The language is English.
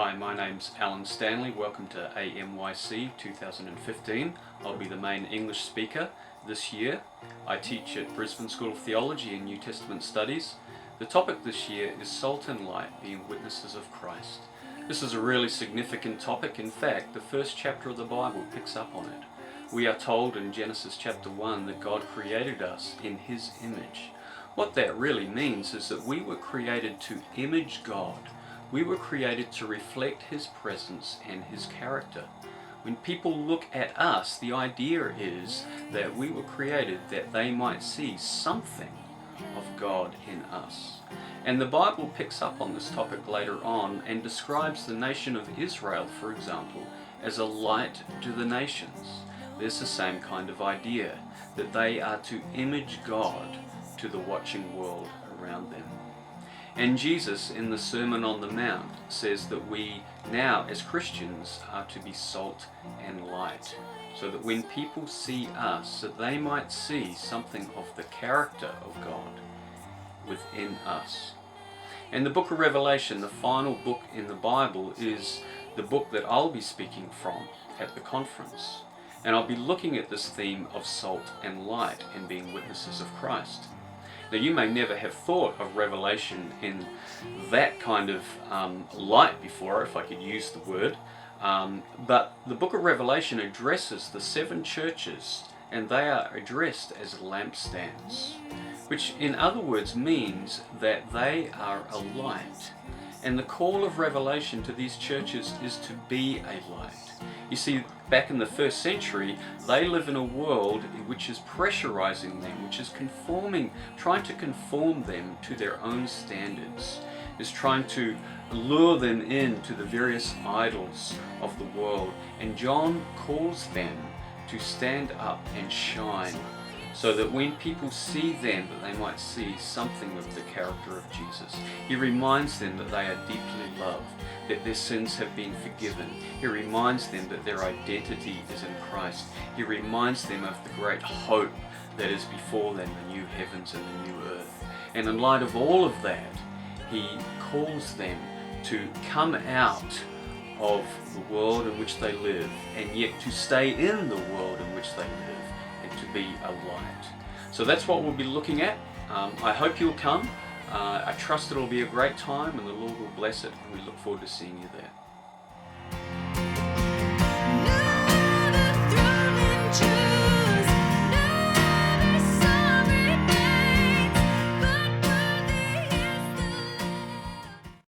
Hi, my name's Alan Stanley. Welcome to AMYC 2015. I'll be the main English speaker this year. I teach at Brisbane School of Theology and New Testament Studies. The topic this year is Salt and Light, being witnesses of Christ. This is a really significant topic. In fact, the first chapter of the Bible picks up on it. We are told in Genesis chapter 1 that God created us in His image. What that really means is that we were created to image God. We were created to reflect His presence and His character. When people look at us, the idea is that we were created that they might see something of God in us. And the Bible picks up on this topic later on and describes the nation of Israel, for example, as a light to the nations. There's the same kind of idea, that they are to image God to the watching world around them. And Jesus, in the Sermon on the Mount, says that we now, as Christians, are to be salt and light, so that when people see us, that they might see something of the character of God within us. And the book of Revelation, the final book in the Bible, is the book that I'll be speaking from at the conference. And I'll be looking at this theme of salt and light and being witnesses of Christ. Now, you may never have thought of Revelation in that kind of light before, if I could use the word, but the book of Revelation addresses the 7 churches, and they are addressed as lampstands, which in other words means that they are a light. And the call of Revelation to these churches is to be a light. You see, back in the first century, they live in a world which is pressurizing them, which is trying to conform them to their own standards, is trying to lure them into the various idols of the world. And John calls them to stand up and shine, so that when people see them, that they might see something of the character of Jesus. He reminds them that they are deeply loved, that their sins have been forgiven. He reminds them that their identity is in Christ. He reminds them of the great hope that is before them, the new heavens and the new earth. And in light of all of that, he calls them to come out of the world in which they live, and yet to stay in the world in which they live, and to be a light. So that's what we'll be looking at. I hope you'll come. I trust it'll be a great time, and the Lord will bless it, and we look forward to seeing you there.